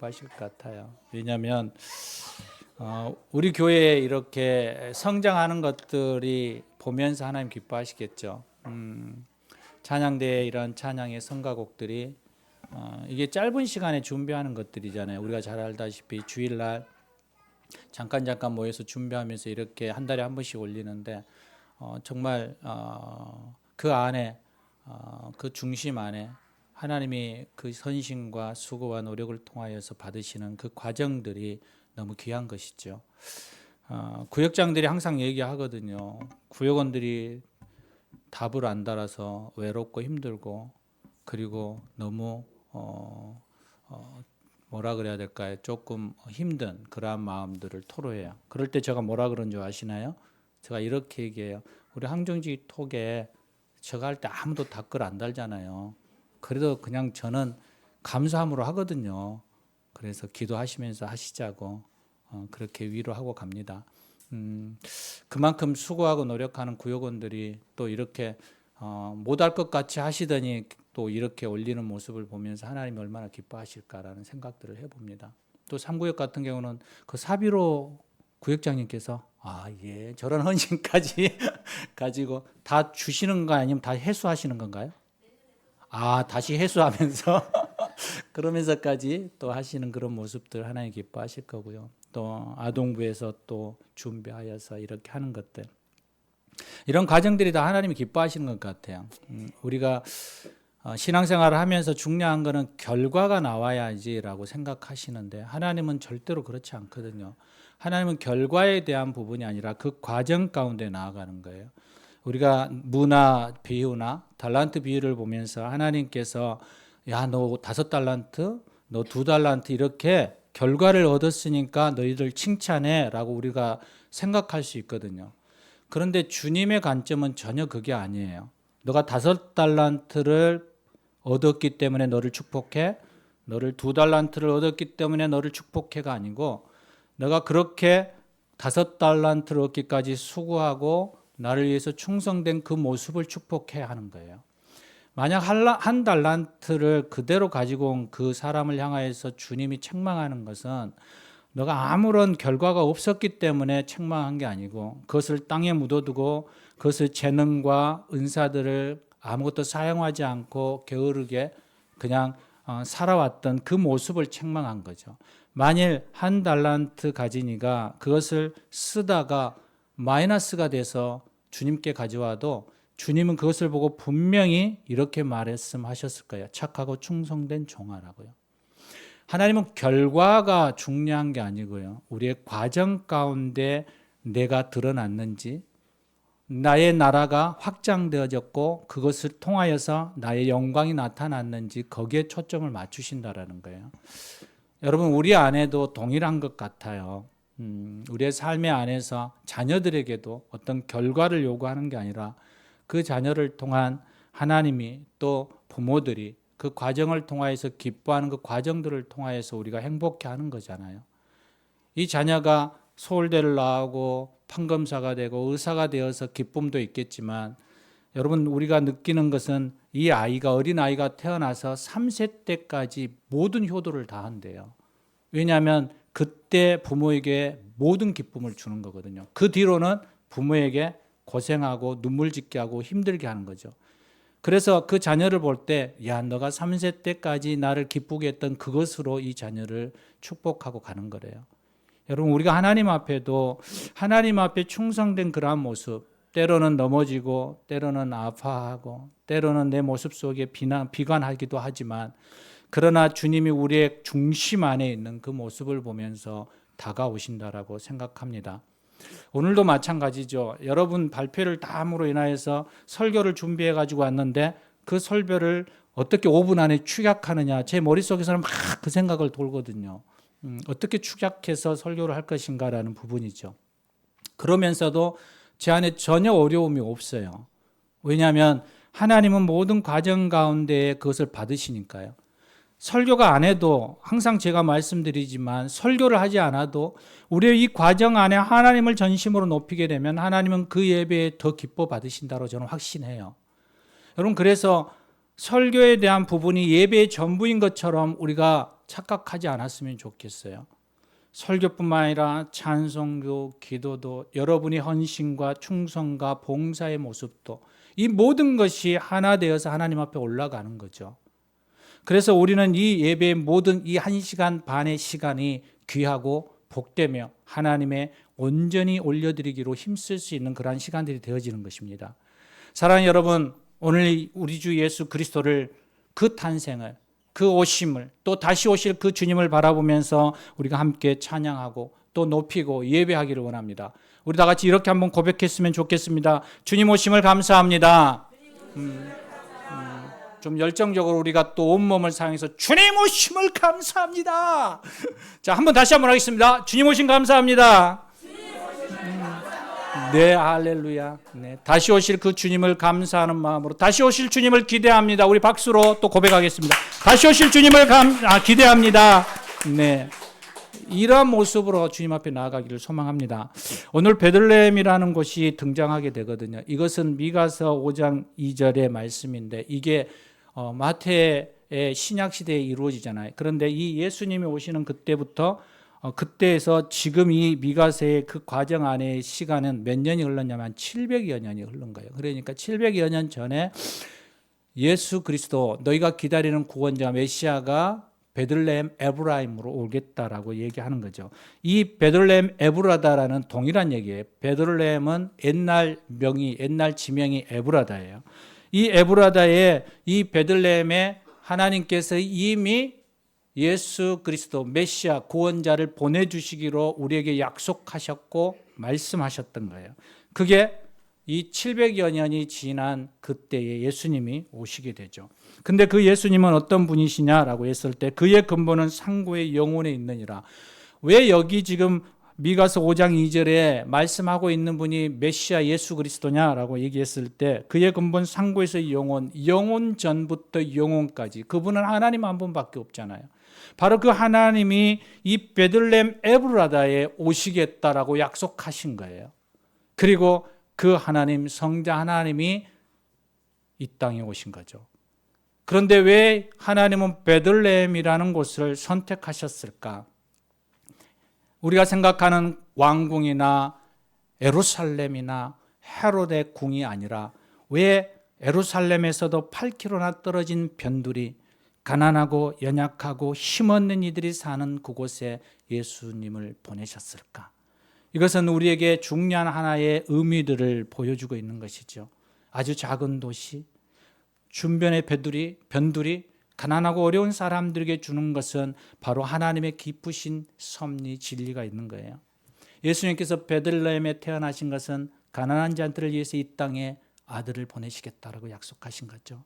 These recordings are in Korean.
기뻐하실 것 같아요. 왜냐하면 우리 교회에 이렇게 성장하는 것들이 보면서 하나님 기뻐하시겠죠. 찬양대에 이런 찬양의 성가곡들이 이게 짧은 시간에 준비하는 것들이잖아요. 우리가 잘 알다시피 주일날 잠깐 모여서 준비하면서 이렇게 한 달에 한 번씩 올리는데 정말 그 안에 그 중심 안에 하나님이 그 선심과 수고와 노력을 통하여서 받으시는 그 과정들이 너무 귀한 것이죠. 구역장들이 항상 얘기하거든요. 구역원들이 답을 안 달아서 외롭고 힘들고 그리고 너무 뭐라 그래야 될까요? 조금 힘든 그러한 마음들을 토로해요. 그럴 때 제가 뭐라 그런 줄 아시나요? 제가 이렇게 얘기해요. 우리 항정지 톡에 제가 할 때 아무도 댓글 안 달잖아요. 그래도 그냥 저는 감사함으로 하거든요. 그래서 기도하시면서 하시자고 그렇게 위로하고 갑니다. 그만큼 수고하고 노력하는 구역원들이 또 이렇게 못할 것 같이 하시더니 또 이렇게 올리는 모습을 보면서 하나님이 얼마나 기뻐하실까라는 생각들을 해봅니다. 또 3구역 같은 경우는 그 사비로 구역장님께서 예, 저런 헌신까지 가지고 다 주시는 거 아니면 다 회수하시는 건가요? 다시 회수하면서 그러면서까지 또 하시는 그런 모습들 하나님 기뻐하실 거고요. 또 아동부에서 또 준비하여서 이렇게 하는 것들 이런 과정들이 다 하나님이 기뻐하시는 것 같아요. 우리가 신앙생활을 하면서 중요한 거는 결과가 나와야지라고 생각하시는데 하나님은 절대로 그렇지 않거든요. 하나님은 결과에 대한 부분이 아니라 그 과정 가운데 나아가는 거예요. 우리가 문화 비유나 달란트 비유를 보면서 하나님께서 야, 너 5달란트, 너 2달란트 이렇게 결과를 얻었으니까 너희들 칭찬해라고 우리가 생각할 수 있거든요. 그런데 주님의 관점은 전혀 그게 아니에요. 너가 5달란트를 얻었기 때문에 너를 축복해, 너를 2달란트를 얻었기 때문에 너를 축복해가 아니고 너가 그렇게 5달란트를 얻기까지 수고하고 나를 위해서 충성된 그 모습을 축복해야 하는 거예요. 만약 한 달란트를 그대로 가지고 온 그 사람을 향하여서 주님이 책망하는 것은 너가 아무런 결과가 없었기 때문에 책망한 게 아니고 그것을 땅에 묻어두고 그것을 재능과 은사들을 아무것도 사용하지 않고 게으르게 그냥 살아왔던 그 모습을 책망한 거죠. 만일 한 달란트 가진 이가 그것을 쓰다가 마이너스가 돼서 주님께 가져와도 주님은 그것을 보고 분명히 이렇게 말씀하셨을 거예요. 착하고 충성된 종아라고요. 하나님은 결과가 중요한 게 아니고요. 우리의 과정 가운데 내가 드러났는지 나의 나라가 확장되어졌고 그것을 통하여서 나의 영광이 나타났는지 거기에 초점을 맞추신다라는 거예요. 여러분 우리 안에도 동일한 것 같아요. 우리의 삶의 안에서 자녀들에게도 어떤 결과를 요구하는 게 아니라 그 자녀를 통한 하나님이 또 부모들이 그 과정을 통하여서 기뻐하는 그 과정들을 통하여서 우리가 행복해하는 거잖아요. 이 자녀가 서울대를 나오고 판검사가 되고 의사가 되어서 기쁨도 있겠지만 여러분 우리가 느끼는 것은 이 아이가 어린아이가 태어나서 3세 때까지 모든 효도를 다 한대요. 왜냐하면 그때 부모에게 모든 기쁨을 주는 거거든요. 그 뒤로는 부모에게 고생하고 눈물 짓게 하고 힘들게 하는 거죠. 그래서 그 자녀를 볼 때 야, 너가 3세 때까지 나를 기쁘게 했던 그것으로 이 자녀를 축복하고 가는 거래요. 여러분 우리가 하나님 앞에도 하나님 앞에 충성된 그러한 모습 때로는 넘어지고 때로는 아파하고 때로는 내 모습 속에 비관하기도 하지만 그러나 주님이 우리의 중심 안에 있는 그 모습을 보면서 다가오신다라고 생각합니다. 오늘도 마찬가지죠. 여러분 발표를 다 함으로 인하여서 설교를 준비해 가지고 왔는데 그 설교를 어떻게 5분 안에 축약하느냐 제 머릿속에서는 막 그 생각을 돌거든요. 어떻게 축약해서 설교를 할 것인가라는 부분이죠. 그러면서도 제 안에 전혀 어려움이 없어요. 왜냐하면 하나님은 모든 과정 가운데 그것을 받으시니까요. 설교가 안 해도 항상 제가 말씀드리지만 설교를 하지 않아도 우리의 이 과정 안에 하나님을 전심으로 높이게 되면 하나님은 그 예배에 더 기뻐 받으신다고 저는 확신해요. 여러분 그래서 설교에 대한 부분이 예배의 전부인 것처럼 우리가 착각하지 않았으면 좋겠어요. 설교뿐만 아니라 찬송도, 기도도, 여러분의 헌신과 충성과 봉사의 모습도, 이 모든 것이 하나 되어서 하나님 앞에 올라가는 거죠. 그래서 우리는 이 예배의 모든 이 1시간 반의 시간이 귀하고 복되며 하나님의 온전히 올려드리기로 힘쓸 수 있는 그러한 시간들이 되어지는 것입니다. 사랑하는 여러분, 오늘 우리 주 예수 그리스도를, 그 탄생을, 그 오심을, 또 다시 오실 그 주님을 바라보면서 우리가 함께 찬양하고 또 높이고 예배하기를 원합니다. 우리 다 같이 이렇게 한번 고백했으면 좋겠습니다. 주님 오심을 감사합니다. 좀 열정적으로 우리가 또 온몸을 사용해서 주님 오심을 감사합니다. 자, 다시 한번 하겠습니다. 주님 오심 감사합니다. 네, 할렐루야. 네, 다시 오실 그 주님을 감사하는 마음으로, 다시 오실 주님을 기대합니다. 우리 박수로 또 고백하겠습니다. 다시 오실 주님을 기대합니다. 네, 이러한 모습으로 주님 앞에 나아가기를 소망합니다. 오늘 베들레헴이라는 곳이 등장하게 되거든요. 이것은 미가서 5장 2절의 말씀인데, 이게 마태의 신약 시대에 이루어지잖아요. 그런데 이 예수님이 오시는 그때부터 그때에서 지금 이 미가서의 그 과정 안의 시간은 몇 년이 흘렀냐면 700여 년이 흐른 거예요. 그러니까 700여 년 전에 예수 그리스도, 너희가 기다리는 구원자 메시아가 베들레헴 에브라임으로 오겠다라고 얘기하는 거죠. 이 베들레헴 에브라다라는 동일한 얘기예요. 베들레헴은 옛날 명이, 옛날 지명이 에브라다예요. 이 에브라다에, 이 베들레헴에 하나님께서 이미 예수 그리스도 메시아 구원자를 보내주시기로 우리에게 약속하셨고 말씀하셨던 거예요. 그게 이 700여 년이 지난 그때에 예수님이 오시게 되죠. 근데 그 예수님은 어떤 분이시냐라고 했을 때, 그의 근본은 상고의 영혼에 있느니라. 왜 여기 지금 미가서 5장 2절에 말씀하고 있는 분이 메시아 예수 그리스도냐라고 얘기했을 때, 그의 근본 상고에서 영혼 전부터 영혼까지, 그분은 하나님 한 분밖에 없잖아요. 바로 그 하나님이 이 베들레헴 에브라다에 오시겠다라고 약속하신 거예요. 그리고 그 하나님, 성자 하나님이 이 땅에 오신 거죠. 그런데 왜 하나님은 베들레헴이라는 곳을 선택하셨을까? 우리가 생각하는 왕궁이나 예루살렘이나 헤롯의 궁이 아니라, 왜 예루살렘에서도 8km나 떨어진 변두리, 가난하고 연약하고 힘없는 이들이 사는 그곳에 예수님을 보내셨을까? 이것은 우리에게 중요한 하나의 의미들을 보여주고 있는 것이죠. 아주 작은 도시, 준변의 변두리, 가난하고 어려운 사람들에게 주는 것은 바로 하나님의 기쁘신 섭리, 진리가 있는 거예요. 예수님께서 베들레헴에 태어나신 것은 가난한 자들을 위해서 이 땅에 아들을 보내시겠다라고 약속하신 거죠.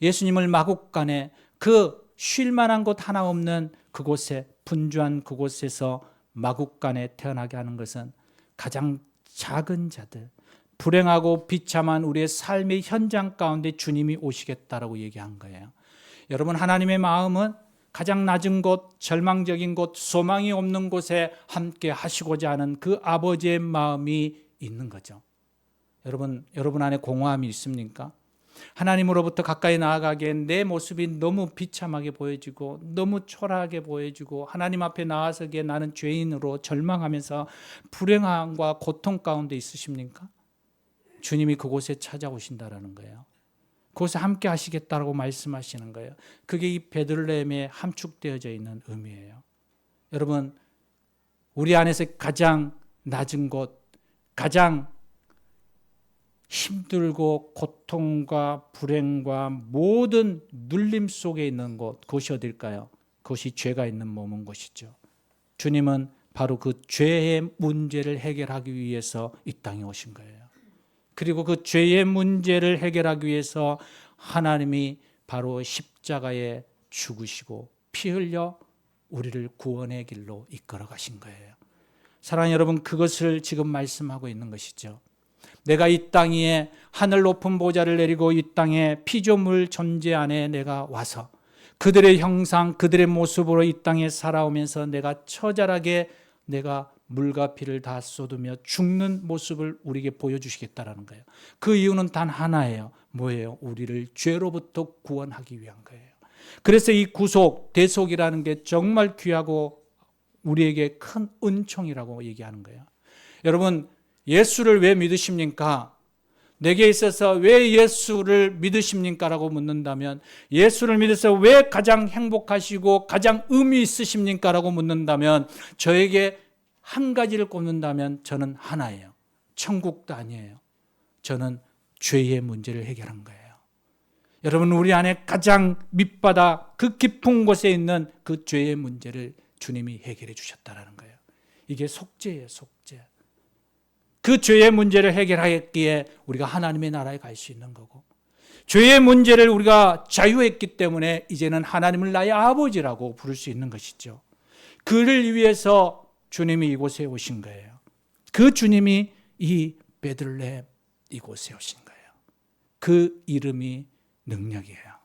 예수님을 마국간에, 그 쉴만한 곳 하나 없는 그곳에, 분주한 그곳에서 마국간에 태어나게 하는 것은 가장 작은 자들, 불행하고 비참한 우리의 삶의 현장 가운데 주님이 오시겠다라고 얘기한 거예요. 여러분, 하나님의 마음은 가장 낮은 곳, 절망적인 곳, 소망이 없는 곳에 함께 하시고자 하는 그 아버지의 마음이 있는 거죠. 여러분 안에 공허함이 있습니까? 하나님으로부터 가까이 나아가기에 내 모습이 너무 비참하게 보여지고 너무 초라하게 보여지고 하나님 앞에 나아서기에 나는 죄인으로 절망하면서 불행함과 고통 가운데 있으십니까? 주님이 그곳에 찾아오신다라는 거예요. 그곳에 함께 하시겠다라고 말씀하시는 거예요. 그게 이 베들레헴에 함축되어져 있는 의미예요. 여러분, 우리 안에서 가장 낮은 곳, 가장 힘들고 고통과 불행과 모든 눌림 속에 있는 곳, 그것이 어딜까요? 그것이 죄가 있는 몸인 곳이죠. 주님은 바로 그 죄의 문제를 해결하기 위해서 이 땅에 오신 거예요. 그리고 그 죄의 문제를 해결하기 위해서 하나님이 바로 십자가에 죽으시고 피 흘려 우리를 구원의 길로 이끌어 가신 거예요. 사랑하는 여러분, 그것을 지금 말씀하고 있는 것이죠. 내가 이 땅 위에 하늘 높은 보좌를 내리고 이 땅에 피조물 존재 안에 내가 와서 그들의 형상, 그들의 모습으로 이 땅에 살아오면서 내가 처절하게 내가 물과 피를 다 쏟으며 죽는 모습을 우리에게 보여주시겠다라는 거예요. 그 이유는 단 하나예요. 뭐예요? 우리를 죄로부터 구원하기 위한 거예요. 그래서 이 구속, 대속이라는 게 정말 귀하고 우리에게 큰 은총이라고 얘기하는 거예요. 여러분, 예수를 왜 믿으십니까? 내게 있어서 왜 예수를 믿으십니까? 라고 묻는다면, 예수를 믿어서 왜 가장 행복하시고 가장 의미 있으십니까? 라고 묻는다면, 저에게 한 가지를 꼽는다면 저는 하나예요. 천국도 아니에요. 저는 죄의 문제를 해결한 거예요. 여러분, 우리 안에 가장 밑바닥 그 깊은 곳에 있는 그 죄의 문제를 주님이 해결해 주셨다는 거예요. 이게 속죄예요, 속죄. 그 죄의 문제를 해결하였기에 우리가 하나님의 나라에 갈 수 있는 거고, 죄의 문제를 우리가 자유했기 때문에 이제는 하나님을 나의 아버지라고 부를 수 있는 것이죠. 그를 위해서 주님이 이곳에 오신 거예요. 그 주님이 이 베들레헴 이곳에 오신 거예요. 그 이름이 능력이에요.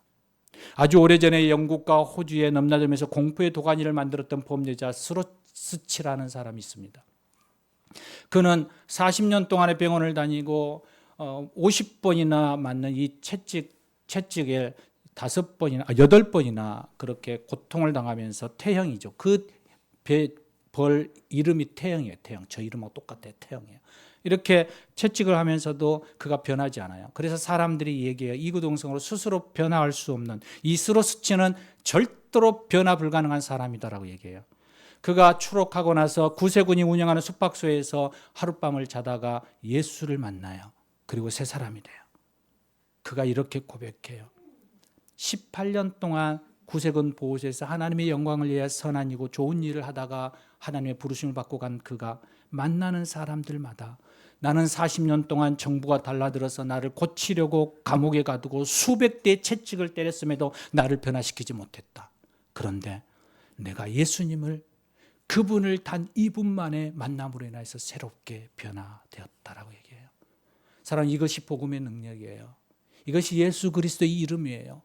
아주 오래전에 영국과 호주에 넘나들면서 공포의 도가니를 만들었던 범죄자 스로스치라는 사람이 있습니다. 그는 40년 동안의 병원을 다니고 50번이나 맞는 이 채찍에 8번이나 그렇게 고통을 당하면서 태형이죠. 그 벌 이름이 태형이에요. 태형. 저 이름하고 똑같아요. 태형이에요. 이렇게 채찍을 하면서도 그가 변하지 않아요. 그래서 사람들이 얘기해요. 이구동성으로 스스로 변화할 수 없는 이 스로스치는 절대로 변화 불가능한 사람이다라고 얘기해요. 그가 추록하고 나서 구세군이 운영하는 숙박소에서 하룻밤을 자다가 예수를 만나요. 그리고 새 사람이 돼요. 그가 이렇게 고백해요. 18년 동안 구세군 보호소에서 하나님의 영광을 위해 선한 이고 좋은 일을 하다가 하나님의 부르심을 받고 간 그가 만나는 사람들마다 나는 40년 동안 정부가 달라들어서 나를 고치려고 감옥에 가두고 수백 대의 채찍을 때렸음에도 나를 변화시키지 못했다. 그런데 내가 예수님을 그분을 단 2분 만에 만남으로 인해서 새롭게 변화되었다라고 얘기해요. 사랑하는, 이것이 복음의 능력이에요. 이것이 예수 그리스도의 이름이에요.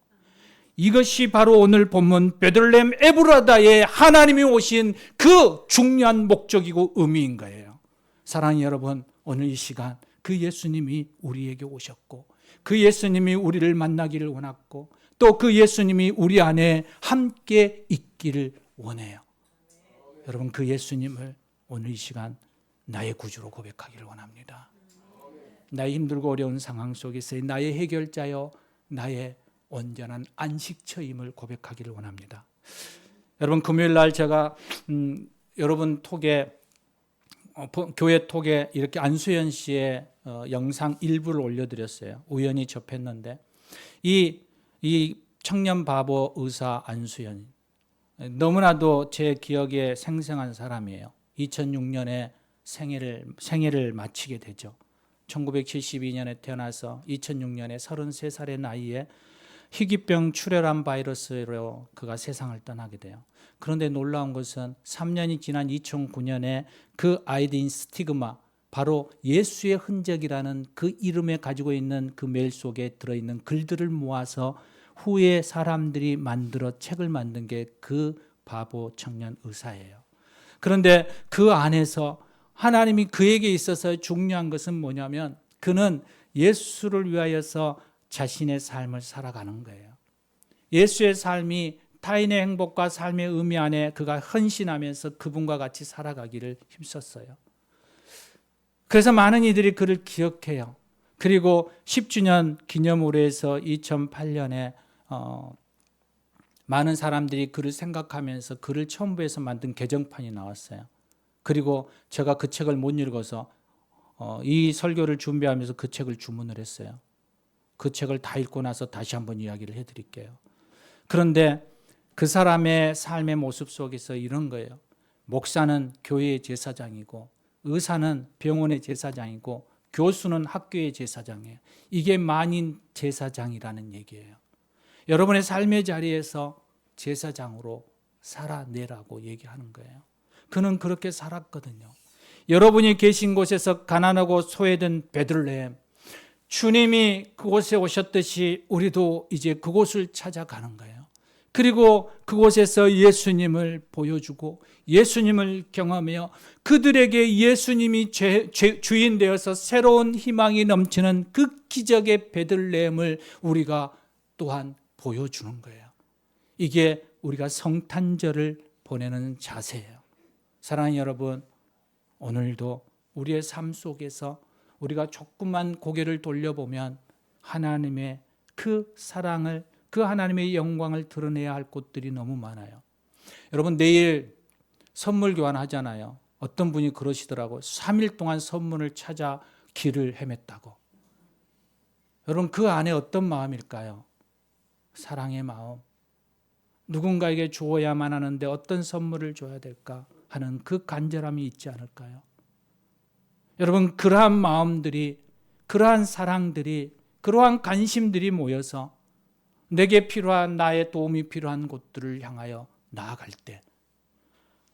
이것이 바로 오늘 본문 베들레헴 에브라다에 하나님이 오신 그 중요한 목적이고 의미인 거예요. 사랑하는 여러분, 오늘 이 시간 그 예수님이 우리에게 오셨고 그 예수님이 우리를 만나기를 원했고 또 그 예수님이 우리 안에 함께 있기를 원해요. 여러분, 그 예수님을 오늘 이 시간 나의 구주로 고백하기를 원합니다. 나의 힘들고 어려운 상황 속에서의 나의 해결자여 나의 온전한 안식처임을 고백하기를 원합니다. 여러분, 금요일 날 제가 여러분 톡에 교회 톡에 이렇게 안수연 씨의 영상 일부를 올려드렸어요. 우연히 접했는데 이 청년 바보 의사 안수연, 너무나도 제 기억에 생생한 사람이에요. 2006년에 생애를 마치게 되죠. 1972년에 태어나서 2006년에 33살의 나이에 희귀병 출혈암 바이러스로 그가 세상을 떠나게 돼요. 그런데 놀라운 것은 3년이 지난 2009년에 그 아이디인 스티그마, 바로 예수의 흔적이라는 그 이름에 가지고 있는 그 메일 속에 들어있는 글들을 모아서 후에 사람들이 만들어 책을 만든 게 그 바보 청년 의사예요. 그런데 그 안에서 하나님이 그에게 있어서 중요한 것은 뭐냐면 그는 예수를 위하여서 자신의 삶을 살아가는 거예요. 예수의 삶이 타인의 행복과 삶의 의미 안에 그가 헌신하면서 그분과 같이 살아가기를 힘썼어요. 그래서 많은 이들이 그를 기억해요. 그리고 10주년 기념으로해서 2008년에 많은 사람들이 그를 생각하면서 그를 첨부해서 만든 개정판이 나왔어요. 그리고 제가 그 책을 못 읽어서 이 설교를 준비하면서 그 책을 주문을 했어요. 그 책을 다 읽고 나서 다시 한번 이야기를 해드릴게요. 그런데 그 사람의 삶의 모습 속에서 이런 거예요. 목사는 교회의 제사장이고 의사는 병원의 제사장이고 교수는 학교의 제사장이에요. 이게 만인 제사장이라는 얘기예요. 여러분의 삶의 자리에서 제사장으로 살아내라고 얘기하는 거예요. 그는 그렇게 살았거든요. 여러분이 계신 곳에서 가난하고 소외된 베들레헴, 주님이 그곳에 오셨듯이 우리도 이제 그곳을 찾아가는 거예요. 그리고 그곳에서 예수님을 보여주고 예수님을 경험하며 그들에게 예수님이 주인 되어서 새로운 희망이 넘치는 그 기적의 베들레헴을 우리가 또한 보여주는 거예요. 이게 우리가 성탄절을 보내는 자세예요. 사랑하는 여러분, 오늘도 우리의 삶 속에서 우리가 조금만 고개를 돌려보면 하나님의 그 사랑을, 그 하나님의 영광을 드러내야 할 곳들이 너무 많아요. 여러분, 내일 선물 교환하잖아요. 어떤 분이 그러시더라고요. 3일 동안 선물을 찾아 길을 헤맸다고. 여러분, 그 안에 어떤 마음일까요? 사랑의 마음. 누군가에게 주어야만 하는데 어떤 선물을 줘야 될까 하는 그 간절함이 있지 않을까요? 여러분, 그러한 마음들이, 그러한 사랑들이, 그러한 관심들이 모여서 내게 필요한, 나의 도움이 필요한 곳들을 향하여 나아갈 때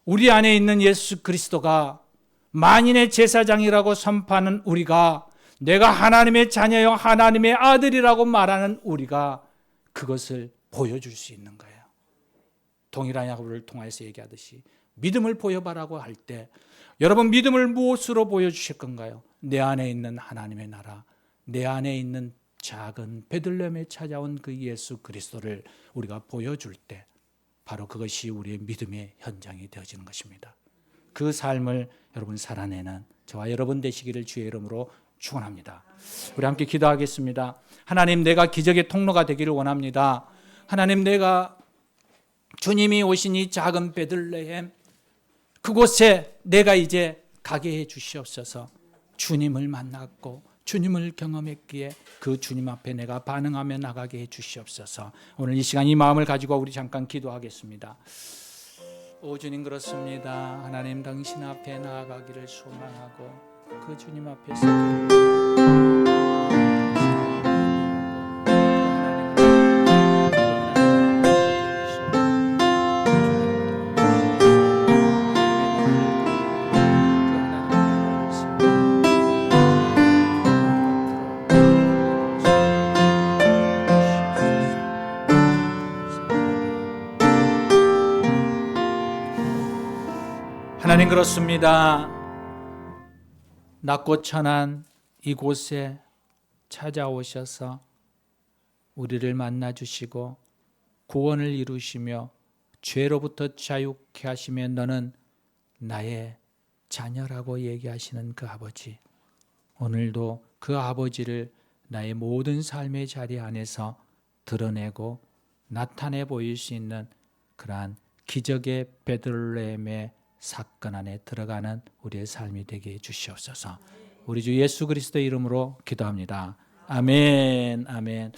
우리 안에 있는 예수 그리스도가 만인의 제사장이라고 선포하는 우리가, 내가 하나님의 자녀요 하나님의 아들이라고 말하는 우리가 그것을 보여줄 수 있는 거예요. 동일한 야고보를 통해서 얘기하듯이 믿음을 보여봐라고 할 때 여러분, 믿음을 무엇으로 보여주실 건가요? 내 안에 있는 하나님의 나라, 내 안에 있는 작은 베들레헴에 찾아온 그 예수 그리스도를 우리가 보여줄 때 바로 그것이 우리의 믿음의 현장이 되어지는 것입니다. 그 삶을 여러분 살아내는 저와 여러분 되시기를 주의 이름으로 축원합니다. 우리 함께 기도하겠습니다. 하나님, 내가 기적의 통로가 되기를 원합니다. 하나님, 내가 주님이 오신 이 작은 베들레헴, 그곳에 내가 이제 가게 해 주시옵소서. 주님을 만났고 주님을 경험했기에 그 주님 앞에 내가 반응하며 나가게 해 주시옵소서. 오늘 이 시간 이 마음을 가지고 우리 잠깐 기도하겠습니다. 오 주님, 그렇습니다. 하나님, 당신 앞에 나아가기를 소망하고 그 주님 앞에서 하나님, 그렇습니다. 낮고 천한 이곳에 찾아오셔서 우리를 만나주시고 구원을 이루시며 죄로부터 자유케 하시며 너는 나의 자녀라고 얘기하시는 그 아버지, 오늘도 그 아버지를 나의 모든 삶의 자리 안에서 드러내고 나타내 보일 수 있는 그러한 기적의 베들레헴의 사건 안에 들어가는 우리의 삶이 되게 해주시옵소서. 우리 주 예수 그리스도의 이름으로 기도합니다. 아멘, 아멘.